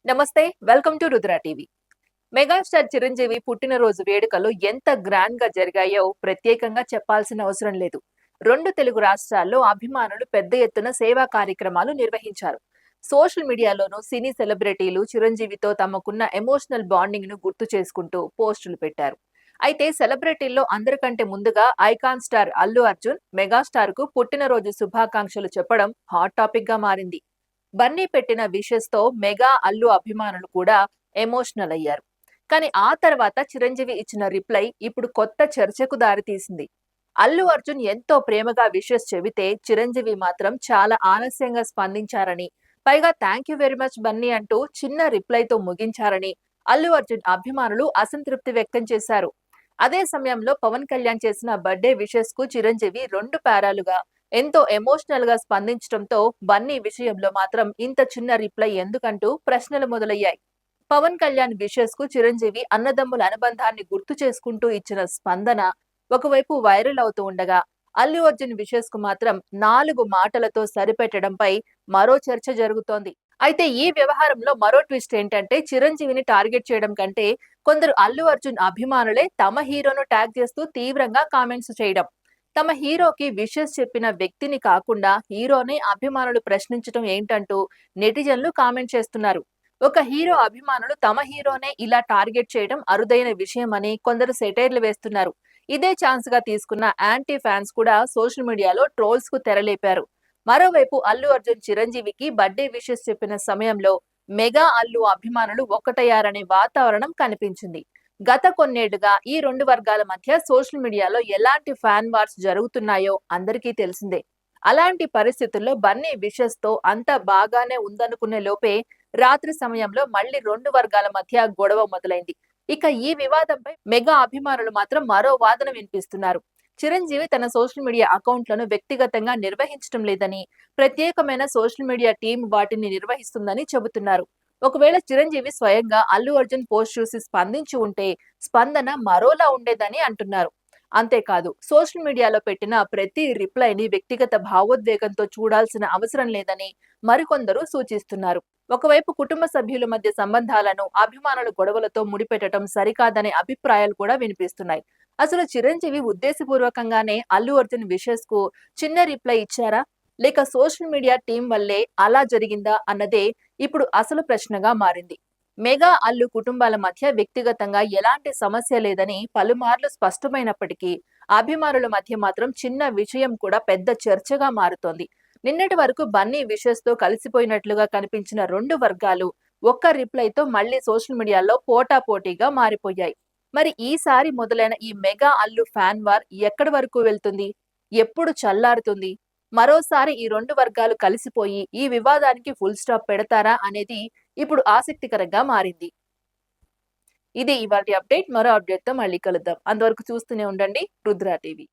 నమస్తే, welcome to Rudra TV. Megastar Chiranjeevi పుట్టినరోజు వేడుకలు ఎంత గ్రాండ్ గా జరిగాయో ప్రత్యేకంగా చెప్పాల్సిన అవసరం లేదు. 2 తెలుగు రాష్ట్రాల్లో అభిమానులు పెద్ద ఎత్తున సేవా కార్యక్రమాలు నిర్వహించారు. సోషల్ మీడియాలోనూ సినీ సెలబ్రిటీలు చిరంజీవితో తమకున్న ఎమోషనల్ బాండింగ్ ను గుర్తు చేసుకుంటూ పోస్టులు పెట్టారు. అయితే సెలబ్రిటీల్లో అందరికంటే ముందుగా icon star Allu Arjun megastar కు పుట్టినరోజు శుభాకాంక్షలు చెప్పడం హాట్ టాపిక్ గా మారింది. బన్నీ పెట్టిన విషెస్ తో మెగా అల్లు అభిమానులు కూడా ఎమోషనల్ అయ్యారు. కానీ ఆ తర్వాత చిరంజీవి ఇచ్చిన రిప్లై ఇప్పుడు కొత్త చర్చకు దారితీసింది. అల్లు అర్జున్ ఎంతో ప్రేమగా విషెస్ చెబితే చిరంజీవి మాత్రం చాలా ఆలస్యంగా స్పందించారని, పైగా thank you very much Bunny అంటూ చిన్న రిప్లైతో ముగించారని అల్లు అర్జున్ అభిమానులు అసంతృప్తి వ్యక్తం చేశారు. అదే సమయంలో పవన్ కళ్యాణ్ చేసిన బర్త్డే విషెస్ కు చిరంజీవి 2 పారాలుగా ఎంతో ఎమోషనల్ గా స్పందించడంతో బన్నీ విషయంలో మాత్రం ఇంత చిన్న రిప్లై ఎందుకంటూ ప్రశ్నలు మొదలయ్యాయి. పవన్ కళ్యాణ్ విషెస్ కు చిరంజీవి అన్నదమ్ముల అనుబంధాన్ని గుర్తు చేసుకుంటూ ఇచ్చిన స్పందన ఒకవైపు వైరల్ అవుతూ ఉండగా, అల్లు అర్జున్ విషెస్ కు మాత్రం 4 మాటలతో సరిపెట్టడంపై మరో చర్చ జరుగుతోంది. అయితే ఈ వ్యవహారంలో మరో ట్విస్ట్ ఏంటంటే చిరంజీవిని టార్గెట్ చేయడం కంటే కొందరు అల్లు అర్జున్ అభిమానులే తమ హీరోను ట్యాగ్ చేస్తూ తీవ్రంగా కామెంట్స్ చేయడం. తమ హీరోకి విషెస్ చెప్పిన వ్యక్తిని కాకుండా హీరోనే అభిమానులు ప్రశ్నించడం ఏంటంటూ నెటిజన్లు కామెంట్ చేస్తున్నారు. ఒక హీరో అభిమానులు తమ హీరోనే ఇలా టార్గెట్ చేయడం అరుదైన విషయమని కొందరు సెటైర్లు వేస్తున్నారు. ఇదే ఛాన్స్ గా తీసుకున్న యాంటీ ఫ్యాన్స్ కూడా సోషల్ మీడియాలో ట్రోల్స్ కు తెరలేపారు. మరోవైపు అల్లు అర్జున్ చిరంజీవికి బర్త్డే విషెస్ చెప్పిన సమయంలో మెగా అల్లు అభిమానులు ఒక్కటయ్యారనే వాతావరణం కనిపించింది. గత కొన్నేళ్లుగా ఈ 2 వర్గాల మధ్య సోషల్ మీడియాలో ఎలాంటి ఫ్యాన్ వార్స్ జరుగుతున్నాయో అందరికీ తెలిసిందే. అలాంటి పరిస్థితుల్లో బన్నీ విషెస్ తో అంతా బాగానే ఉందనుకునే లోపే రాత్రి సమయంలో మళ్లీ 2 వర్గాల మధ్య గొడవ మొదలైంది. ఇక ఈ వివాదంపై మెగా అభిమానులు మాత్రం మరో వాదన వినిపిస్తున్నారు. చిరంజీవి తన సోషల్ మీడియా అకౌంట్లను వ్యక్తిగతంగా నిర్వహించడం లేదని, ప్రత్యేకమైన సోషల్ మీడియా టీం వాటిని నిర్వహిస్తుందని చెబుతున్నారు. ఒకవేళ చిరంజీవి స్వయంగా అల్లు అర్జున్ పోస్ట్ చూసి స్పందించి ఉంటే స్పందన మరోలా ఉండేదని అంటున్నారు. అంతేకాదు సోషల్ మీడియాలో పెట్టిన ప్రతి రిప్లైని వ్యక్తిగత భావోద్వేగంతో చూడాల్సిన అవసరం లేదని మరికొందరు సూచిస్తున్నారు. ఒకవైపు కుటుంబ సభ్యుల మధ్య సంబంధాలను అభిమానుల గొడవలతో ముడిపెట్టడం సరికాదనే అభిప్రాయాలు కూడా వినిపిస్తున్నాయి. అసలు చిరంజీవి ఉద్దేశపూర్వకంగానే అల్లు అర్జున్ విషెస్ కు చిన్న రిప్లై ఇచ్చారా, లేక సోషల్ మీడియా టీం వల్లే అలా జరిగిందా అన్నదే ఇప్పుడు అసలు ప్రశ్నగా మారింది. మెగా అల్లు కుటుంబాల మధ్య వ్యక్తిగతంగా ఎలాంటి సమస్య లేదని పలుమార్లు స్పష్టమైనప్పటికీ అభిమానుల మధ్య మాత్రం చిన్న విషయం కూడా పెద్ద చర్చగా మారుతోంది. నిన్నటి వరకు బన్నీ విషెస్ తో కలిసిపోయినట్లుగా కనిపించిన 2 వర్గాలు ఒక్క రిప్లైతో మళ్లీ సోషల్ మీడియాలో పోటాపోటీగా మారిపోయాయి. మరి ఈసారి మొదలైన ఈ మెగా అల్లు ఫ్యాన్ వార్ ఎక్కడి వరకు వెళ్తుంది, ఎప్పుడు చల్లారుతుంది, మరోసారి ఈ 2 వర్గాలు కలిసిపోయి ఈ వివాదానికి ఫుల్ స్టాప్ పెడతారా అనేది ఇప్పుడు ఆసక్తికరంగా మారింది. ఇది ఇవాల్టి అప్డేట్. మరో అప్డేట్ తో మళ్ళీ కలుద్దాం. అంతవరకు చూస్తూనే ఉండండి రుద్ర టీవీ.